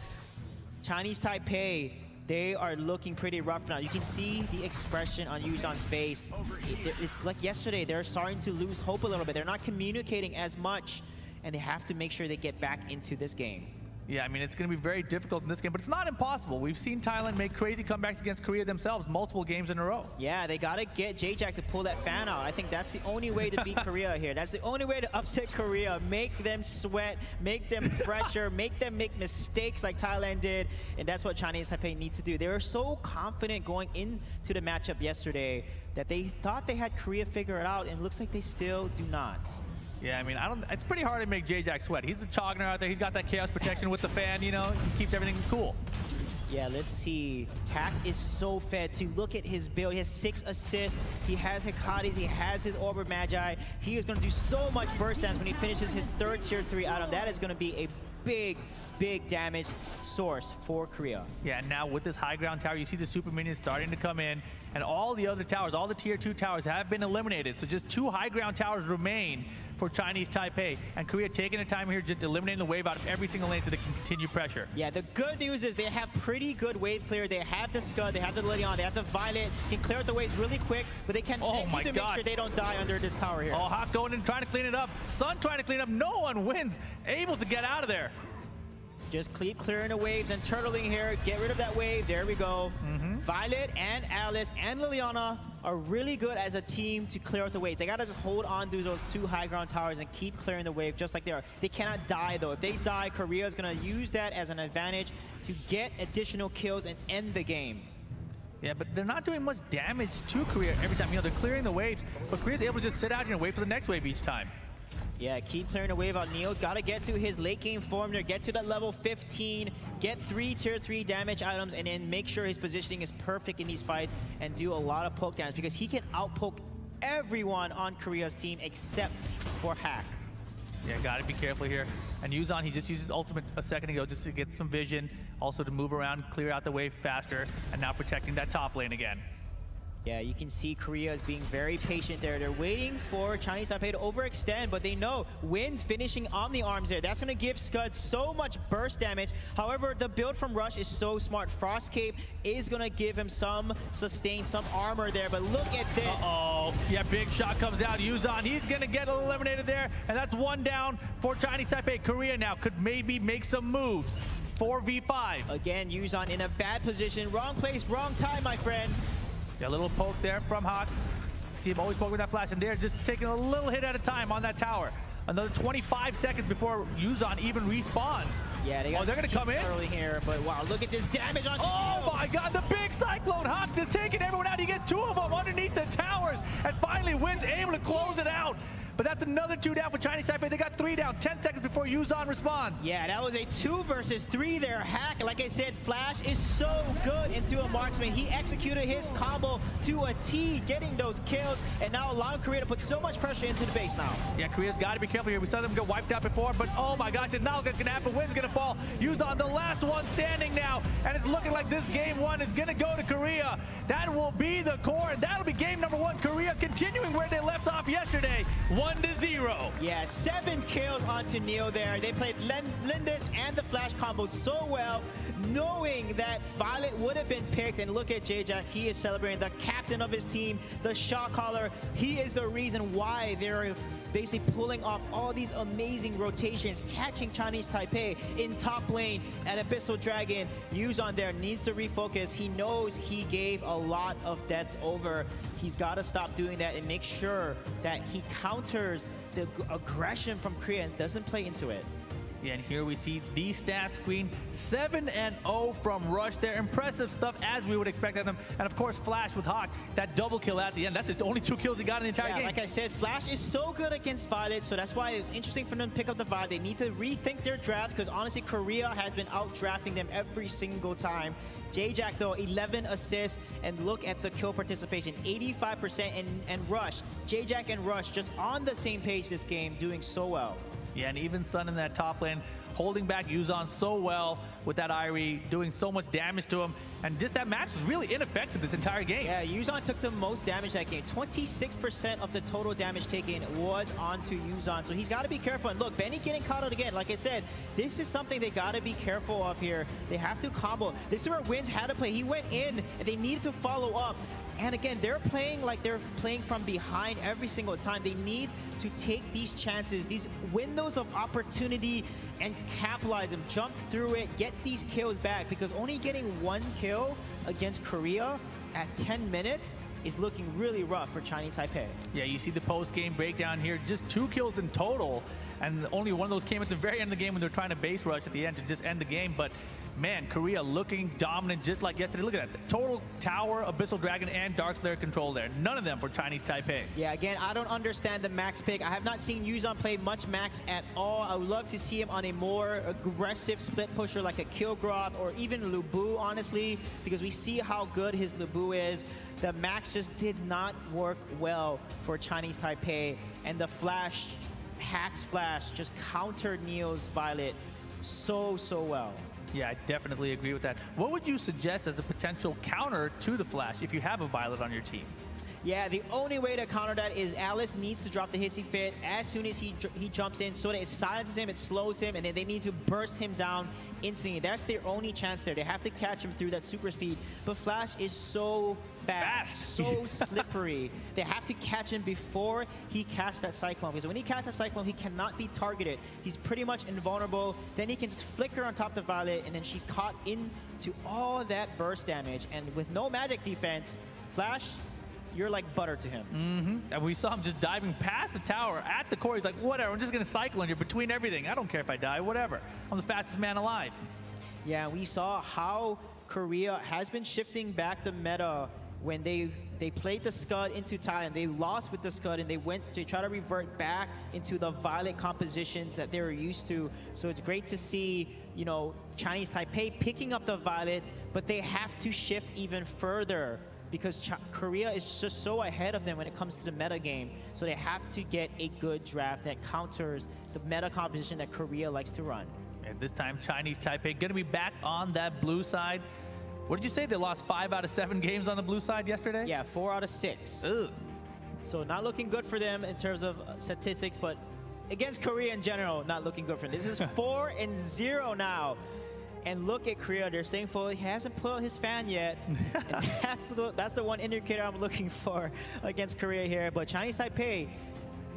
Chinese Taipei, they are looking pretty rough now. You can see the expression on Yuzhan's face. It's like yesterday, they're starting to lose hope a little bit. They're not communicating as much, and they have to make sure they get back into this game. Yeah, I mean, it's going to be very difficult in this game, but it's not impossible. We've seen Thailand make crazy comebacks against Korea themselves multiple games in a row. Yeah, they got to get J-Jack to pull that fan out. I think that's the only way to beat Korea here. That's the only way to upset Korea. Make them sweat, make them pressure, make them make mistakes like Thailand did, and that's what Chinese Taipei need to do. They were so confident going into the matchup yesterday that they thought they had Korea figure it out, and it looks like they still do not. Yeah, I mean, it's pretty hard to make J-Jack sweat. He's a Chogner out there. He's got that chaos protection with the fan, you know. He keeps everything cool. Yeah, let's see. Hack is so fed to look at his build. He has 6 assists. He has Hekates. He has his Orb of Magi. He is going to do so much burst damage when he finishes his 3rd tier 3 item. That is going to be a big damage source for Korea. Yeah, and now with this high ground tower, you see the super minions starting to come in, and all the other towers, all the tier 2 towers have been eliminated. So just 2 high ground towers remain for Chinese Taipei, and Korea taking the time here, just eliminating the wave out of every single lane so they can continue pressure. Yeah, the good news is they have pretty good wave clear. They have the Scud, they have the Lilion, they have the Violet. Can clear out the waves really quick, but they can need to make sure they don't die under this tower here. Oh, Hawk going in, trying to clean it up. Sun trying to clean it up. No one wins, able to get out of there. Just keep clearing the waves and turtling here. Get rid of that wave. There we go. Violet and Alice and Liliana are really good as a team to clear out the waves. They gotta just hold on to those 2 high ground towers and keep clearing the wave just like they are. They cannot die though. If they die, Korea is gonna use that as an advantage to get additional kills and end the game. Yeah, but they're not doing much damage to Korea every time. You know, they're clearing the waves, but Korea's able to just sit out here and wait for the next wave each time. Yeah, keep clearing the wave out. Neo's got to get to his late game form there, get to that level 15, get 3 tier 3 damage items, and then make sure his positioning is perfect in these fights and do a lot of poke damage because he can outpoke everyone on Korea's team except for Hack. Yeah, got to be careful here. And Yuzhan, he just used his ultimate a second ago just to get some vision, also to move around, clear out the wave faster, and now protecting that top lane again. Yeah, you can see Korea is being very patient there. They're waiting for Chinese Taipei to overextend, but they know Win's finishing on the arms there. That's going to give Scud so much burst damage. However, the build from Rush is so smart. Frost Cape is going to give him some sustain, some armor there, but look at this. Uh-oh. Yeah, big shot comes out. Yuzan, he's going to get eliminated there, and that's one down for Chinese Taipei. Korea now could maybe make some moves. 4v5. Again, Yuzan in a bad position. Wrong place, wrong time, my friend. Yeah, a little poke there from Hawk. See him always poke with that flash, and they're just taking a little hit at a time on that tower. Another 25 seconds before Yuzan even respawns. Yeah, they're going to come in early here, but wow, look at this damage on. Oh my God, the big cyclone. Hawk is taking everyone out. He gets 2 of them underneath the towers, and finally Win's able to close it out. But that's another 2 down for Chinese Taipei. They got 3 down, 10 seconds before Yuzan responds. Yeah, that was a 2 versus 3 there. Hack, like I said, Flash is so good into a marksman. He executed his combo to a T, getting those kills, and now allowing Korea to put so much pressure into the base now. Yeah, Korea's got to be careful here. We saw them get wiped out before, but oh my gosh, and now what's going to happen? Win's going to fall. Yuzan, the last one standing now, and it's looking like this game 1 is going to go to Korea. That will be the core, and that'll be game number 1. Korea continuing where they left off yesterday, 1-0. Yeah, 7 kills onto Neo there. They played Lindis and the Flash combo so well, knowing that Violet would have been picked. And look at J-Jack, he is celebrating, the captain of his team, the shot caller. He is the reason why they're basically pulling off all these amazing rotations, catching Chinese Taipei in top lane at Abyssal Dragon. Yuzan there needs to refocus. He knows he gave a lot of deaths over. He's got to stop doing that and make sure that he counters the aggression from Korea and doesn't play into it. Yeah, and here we see the stat screen, 7-0 from Rush there. Impressive stuff as we would expect of them. And of course, Flash with Hawk, that double kill at the end. That's the only 2 kills he got in the entire game. Like I said, Flash is so good against Violet, so that's why it's interesting for them to pick up the Violet. They need to rethink their draft, because honestly, Korea has been out-drafting them every single time. J-Jack though, 11 assists, and look at the kill participation, 85%, and Rush. J-Jack and Rush just on the same page this game, doing so well. Yeah, and even Sun in that top lane, holding back Yuzan so well with that Irie, doing so much damage to him. And just that match was really ineffective this entire game. Yeah, Yuzan took the most damage that game. 26% of the total damage taken was onto Yuzan. So he's got to be careful. And look, Benny getting caught out again. Like I said, this is something they got to be careful of here. They have to combo. This is where Wins had to play. He went in, and they needed to follow up. And again, they're playing like they're playing from behind every single time. They need to take these chances, these windows of opportunity, and capitalize them, jump through it, get these kills back, because only getting 1 kill against Korea at 10 minutes is looking really rough for Chinese Taipei. Yeah, you see the post-game breakdown here, just 2 kills in total, and only one of those came at the very end of the game when they're trying to base rush at the end to just end the game. But man, Korea looking dominant just like yesterday. Look at that. Total Tower, Abyssal Dragon, and Dark Slayer control there. None of them for Chinese Taipei. Yeah, again, I don't understand the Max pick. I have not seen Yuzan play much Max at all. I would love to see him on a more aggressive split pusher like a Kilgroth or even Lubu, honestly, because we see how good his Lubu is. The Max just did not work well for Chinese Taipei, and the Flash, Hack's Flash, just countered Neo's Violet so well. Yeah, I definitely agree with that. What would you suggest as a potential counter to the Flash if you have a Violet on your team? Yeah, the only way to counter that is Alice needs to drop the Hissy Fit as soon as he jumps in, so that it silences him, it slows him, and then they need to burst him down instantly. That's their only chance there. They have to catch him through that super speed. But Flash is so fast. So slippery. They have to catch him before he casts that Cyclone, because when he casts that Cyclone, he cannot be targeted. He's pretty much invulnerable. Then he can just flicker on top of the Violet, and then she's caught into all that burst damage. And with no magic defense, Flash, you're like butter to him. And we saw him just diving past the tower at the core. He's like, whatever, I'm just going to cycle in here between everything. I don't care if I die, whatever. I'm the fastest man alive. Yeah, we saw how Korea has been shifting back the meta when they played the Scud into Thailand. They lost with the Scud, and they went to try to revert back into the Violet compositions that they were used to. So it's great to see, you know, Chinese Taipei picking up the Violet, but they have to shift even further, because Korea is just so ahead of them when it comes to the meta game. So they have to get a good draft that counters the meta composition that Korea likes to run. And this time, Chinese Taipei going to be back on that blue side. What did you say? They lost 5 out of 7 games on the blue side yesterday? Yeah, 4 out of 6. Ugh. So not looking good for them in terms of statistics, but against Korea in general, not looking good for them. This is 4-0 now. And look at Korea, they're saying he hasn't put on his fan yet. And that's the one indicator I'm looking for against Korea here. But Chinese Taipei,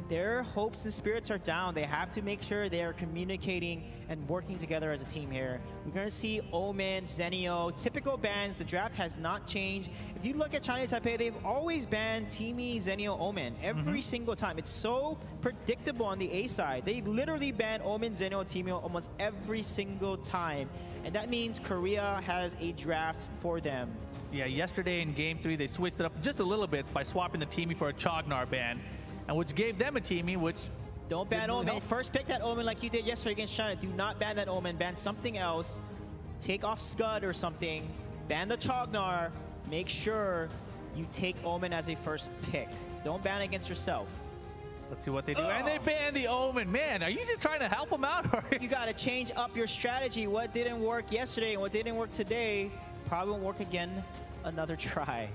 their hopes and spirits are down. They have to make sure they are communicating and working together as a team here. We're going to see Omen, Zenio, typical bans. The draft has not changed. If you look at Chinese Taipei, they've always banned Teamy, Zenio, Omen every single time. It's so predictable on the A side. They literally ban Omen, Zenio, Teamy almost every single time. And that means Korea has a draft for them. Yeah, yesterday in Game 3, they switched it up just a little bit by swapping the Teamy for a Chognar ban, and which gave them a Teamy, which don't ban Omen. Really first pick that Omen like you did yesterday against China. Do not ban that Omen. Ban something else. Take off Scud or something. Ban the Chognar. Make sure you take Omen as a first pick. Don't ban against yourself. Let's see what they do. Oh. And they ban the Omen. Man, are you just trying to help them out? You got to change up your strategy. What didn't work yesterday and what didn't work today probably won't work again another try.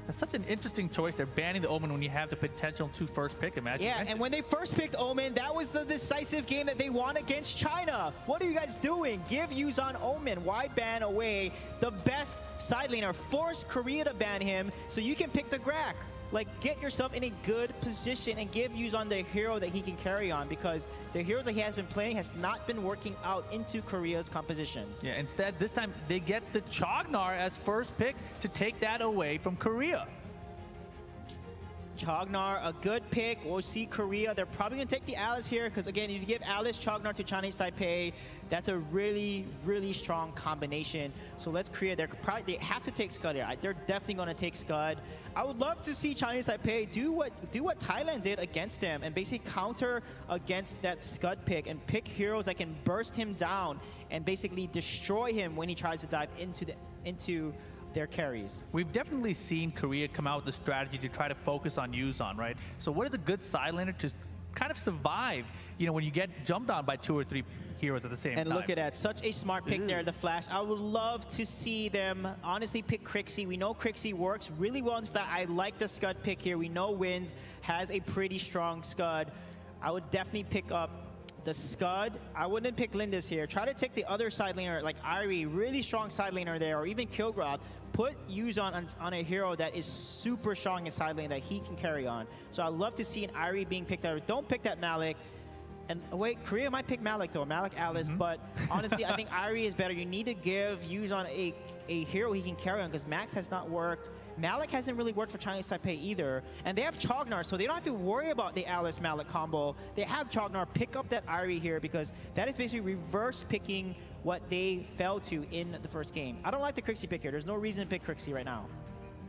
That's such an interesting choice. They're banning the Omen when you have the potential to first pick. Imagine. Yeah, and when they first picked Omen, that was the decisive game that they won against China. What are you guys doing? Give Yuzhan Omen. Why ban away the best side laner? Force Korea to ban him so you can pick the Grak. Like, get yourself in a good position and give Yuzhan the hero that he can carry on, because the heroes that he has been playing has not been working out into Korea's composition. Yeah, instead, this time they get the Chognar as first pick to take that away from Korea. Chognar, a good pick. We'll see Korea. They're probably going to take the Alice here because, again, if you give Alice Chognar to Chinese Taipei, that's a really, really strong combination. So let's create. They have to take Scud here. They're definitely going to take Scud. I would love to see Chinese Taipei do what Thailand did against them and basically counter against that Scud pick and pick heroes that can burst him down and basically destroy him when he tries to dive into their carries. We've definitely seen Korea come out with a strategy to try to focus on Yuzhan, right? So what is a good side laner to kind of survive, you know, when you get jumped on by 2 or 3 heroes at the same time? And look at that, such a smart pick there, the Flash. I would love to see them honestly pick Crixie. We know Crixie works really well in Flash. I like the Scud pick here. We know Wind has a pretty strong Scud. I would definitely pick up the Scud. I wouldn't pick Lindis here. Try to take the other side laner like Irie, really strong side laner there, or even Kilgrod. Put Yuzhan on a hero that is super strong in side lane that he can carry on. So I'd love to see an Irie being picked out. Don't pick that Malik. And wait, Korea might pick Malik though, Malik Alice, but honestly, I think Irie is better. You need to give Yuzhan a hero he can carry on because Max has not worked. Malik hasn't really worked for Chinese Taipei either. And they have Chognar, so they don't have to worry about the Alice Malik combo. They have Chognar. Pick up that Irie here because that is basically reverse picking what they fell to in the first game. I don't like the Crixie pick here. There's no reason to pick Crixie right now.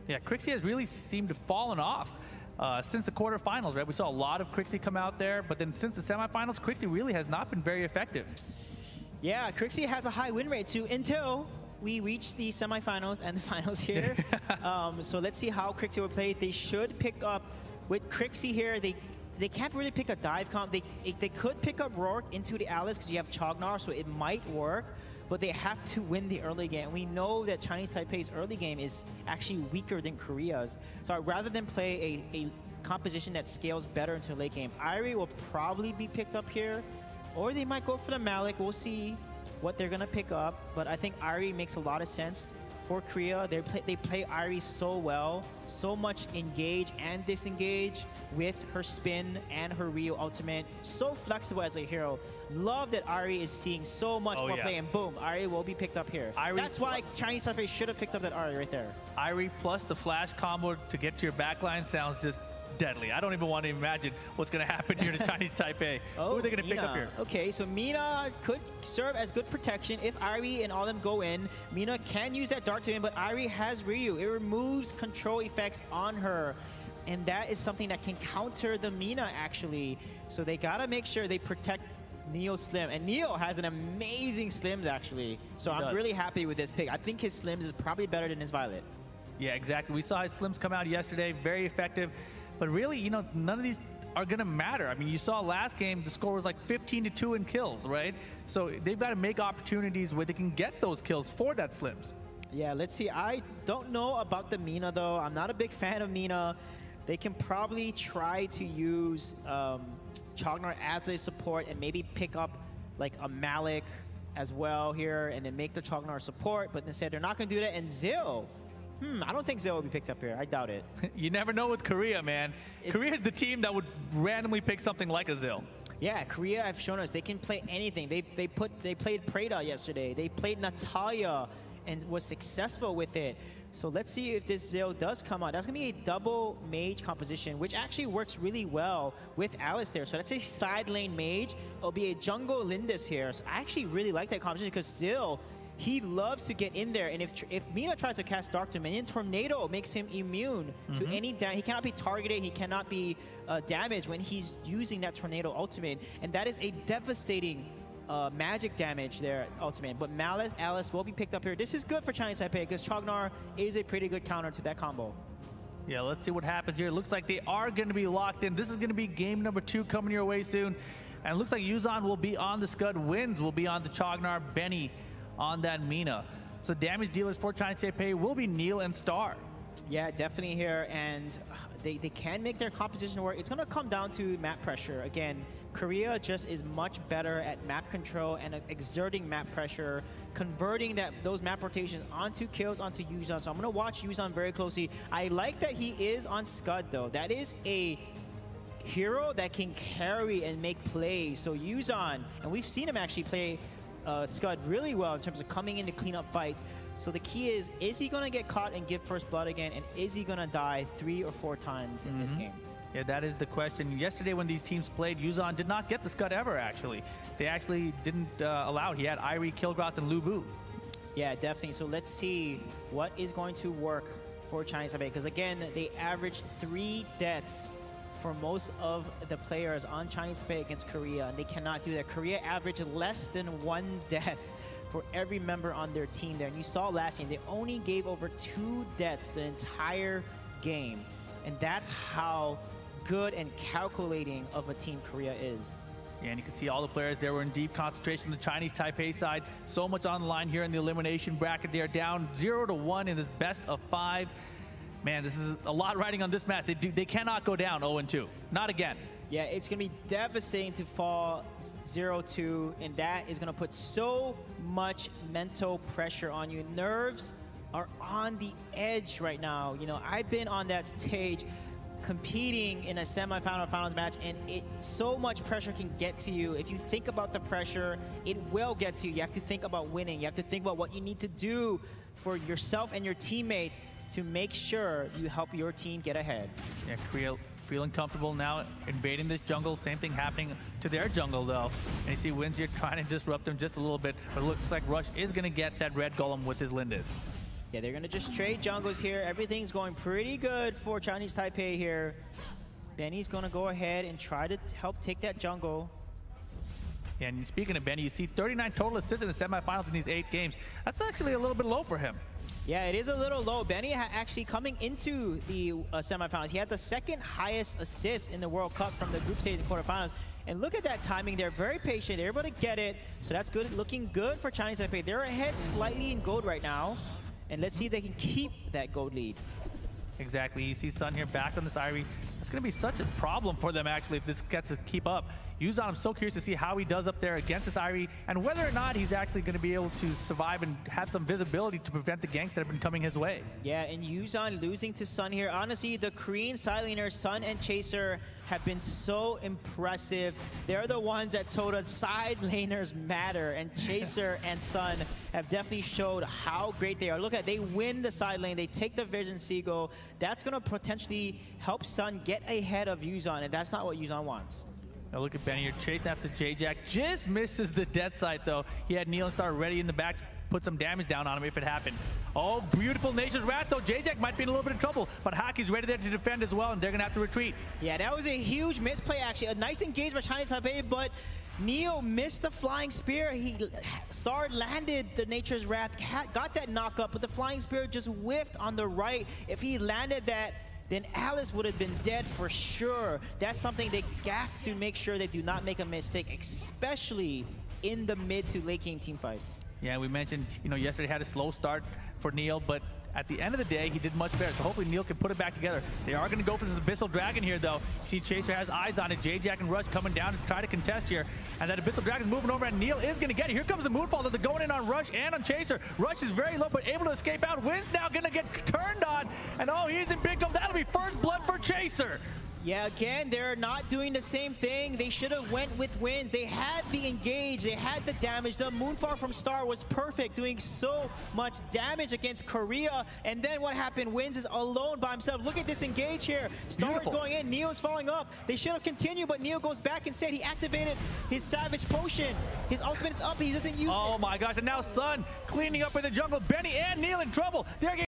Yeah, Crixie has really seemed to fallen off since the quarterfinals, right? We saw a lot of Crixie come out there, but then since the semifinals, Crixie really has not been very effective. Yeah, Crixie has a high win rate too until we reach the semifinals and the finals here. So let's see how Crixie will play. They should pick up with Crixie here. They can't really pick a dive comp. They could pick up Rourke into the Alice because you have Chognar, so it might work. But they have to win the early game. We know that Chinese Taipei's early game is actually weaker than Korea's. So rather than play a composition that scales better into late game, Irie will probably be picked up here. Or they might go for the Malik. We'll see what they're going to pick up. But I think Irie makes a lot of sense for Korea. They play Irie so well. So much engage and disengage with her spin and her Ryu ultimate. So flexible as a hero. Love that Irie is seeing so much more play, and boom, Irie will be picked up here. That's why Chinese Taipei should have picked up that Irie right there. Irie plus the flash combo to get to your backline sounds just deadly. I don't even want to imagine what's going to happen here to Chinese Taipei. Who are they going to pick up here? Okay, so Mina could serve as good protection. If Irie and all them go in, Mina can use that dart to him, but Irie has Ryu. It removes control effects on her. And that is something that can counter the Mina, actually. So they got to make sure they protect Neo Slim. And Neo has an amazing Slims, actually. So I'm really happy with this pick. I think his Slims is probably better than his Violet. Yeah, exactly. We saw his Slims come out yesterday. Very effective. But really, you know, none of these are going to matter. I mean, you saw last game, the score was like 15-2 in kills, right? So they've got to make opportunities where they can get those kills for that Slims. Yeah, let's see. I don't know about the Mina, though. I'm not a big fan of Mina. They can probably try to use Chognar as a support and maybe pick up like a Malik as well here and then make the Chognar support, but instead they're not going to do that. And Zill, I don't think Zill will be picked up here. I doubt it. You never know with Korea, man. Korea is the team that would randomly pick something like a Zill. Yeah, Korea have shown us they can play anything. They played Preda yesterday. They played Natalia and was successful with it. So let's see if this Zill does come out. That's going to be a double mage composition, which actually works really well with Alice there. So that's a side lane mage. It'll be a jungle Lindis here. So I actually really like that composition because Zill, he loves to get in there. And if Mina tries to cast Dark Dominion, Tornado makes him immune to any damage. He cannot be targeted. He cannot be damaged when he's using that Tornado ultimate. And that is a devastating magic damage there, ultimate. But Malice, Alice will be picked up here. This is good for Chinese Taipei because Chognar is a pretty good counter to that combo. Yeah, let's see what happens here. It looks like they are going to be locked in. This is going to be game number 2 coming your way soon. And it looks like Yuzan will be on the Scud. Wins will be on the Chognar. Benny on that Mina. So damage dealers for Chinese Taipei will be Neil and Star. Yeah, definitely here. And they can make their composition work. It's going to come down to map pressure. Again, Korea just is much better at map control and exerting map pressure, converting those map rotations onto kills onto Yuzan. So I'm going to watch Yuzan very closely. I like that he is on Scud, though. That is a hero that can carry and make plays. So Yuzan, and we've seen him actually play Scud really well in terms of coming in to clean up fights. So the key is he going to get caught and give first blood again? And is he going to die 3 or 4 times in this game? Yeah, that is the question. Yesterday when these teams played, Yuzan did not get the Scud ever, actually. They actually didn't allow it. He had Irie, Kilgroth, and Lu Bu. Yeah, definitely. So let's see what is going to work for Chinese Taipei. Because again, they averaged 3 deaths for most of the players on Chinese Taipei against Korea. And they cannot do that. Korea averaged less than 1 death for every member on their team there. And you saw last game, they only gave over 2 deaths the entire game. And that's how good and calculating of a team Korea is. Yeah, and you can see all the players there were in deep concentration. The Chinese Taipei side, so much on the line here in the elimination bracket. They are down 0-1 in this best of 5. Man, this is a lot riding on this match. They cannot go down 0-2. Not again. Yeah, it's going to be devastating to fall 0-2, and that is going to put so much mental pressure on you. Nerves are on the edge right now. You know, I've been on that stage competing in a semifinal or finals match, and so much pressure can get to you. If you think about the pressure, it will get to you. You have to think about winning. You have to think about what you need to do for yourself and your teammates to make sure you help your team get ahead. Yeah, Korea feeling comfortable now invading this jungle. Same thing happening to their jungle, though. And you see Wins here trying to disrupt them just a little bit, but it looks like Rush is going to get that red golem with his Lindis. Yeah, they're going to just trade jungles here. Everything's going pretty good for Chinese Taipei here. Benny's going to go ahead and try to help take that jungle. Yeah, and speaking of Benny, you see 39 total assists in the semifinals in these 8 games. That's actually a little bit low for him. Yeah, it is a little low. Benny actually coming into the semifinals, he had the 2nd highest assist in the World Cup from the group stage and quarterfinals. And look at that timing there, very patient. They're able to get it, so that's good, looking good for Chinese Taipei. They're ahead slightly in gold right now. And let's see if they can keep that gold lead. Exactly. You see Sun here back on this Irie. It's going to be such a problem for them, actually, if this gets to keep up. Yuzan, I'm so curious to see how he does up there against this Irie and whether or not he's actually going to be able to survive and have some visibility to prevent the ganks that have been coming his way. Yeah, and Yuzan losing to Sun here. Honestly, the Korean side laners, Sun and Chaser, have been so impressive. They're the ones that told us side laners matter, and Chaser and Sun have definitely showed how great they are. Look at, they win the side lane, they take the Vision Seagull. That's going to potentially help Sun get ahead of Yuzan, and that's not what Yuzan wants. Now look at Benny here chasing after J-Jack. Just misses the dead side, though. He had Neil and Star ready in the back to put some damage down on him if it happened. Oh, beautiful Nature's Wrath, though. J-Jack might be in a little bit of trouble, but Haki's ready there to defend as well, and they're going to have to retreat. Yeah, that was a huge misplay, actually. A nice engage by Chinese Taipei, but Neo missed the flying spear. Star landed the Nature's Wrath, got that knock up, but the flying spear just whiffed on the right. If he landed that, then Alice would have been dead for sure. That's something they have to make sure they do not make a mistake, especially in the mid to late game team fights. Yeah, we mentioned, yesterday had a slow start for Neil, but at the end of the day, he did much better. So hopefully Neil can put it back together. They are going to go for this Abyssal Dragon here, though. You see Chaser has eyes on it. J-Jack and Rush coming down to try to contest here. And that Abyssal Dragon's moving over, and Neil is going to get it. Here comes the Moonfall. They're going in on Rush and on Chaser. Rush is very low, but able to escape out. Wynn's now going to get turned on. And oh, he's in big trouble. That'll be first blood for Chaser. Yeah, again, they're not doing the same thing. They should have went with Wins. They had the engage, they had the damage. The Moonfall from Star was perfect, doing so much damage against Korea. And then what happened? Wins is alone by himself. Look at this engage here. Star is going in, Neo's falling up. They should have continued, but Neo goes back instead. He activated his Savage Potion. His ultimate is up, he doesn't use it. Oh my gosh, and now Sun cleaning up in the jungle. Benny and Neil in trouble. They're getting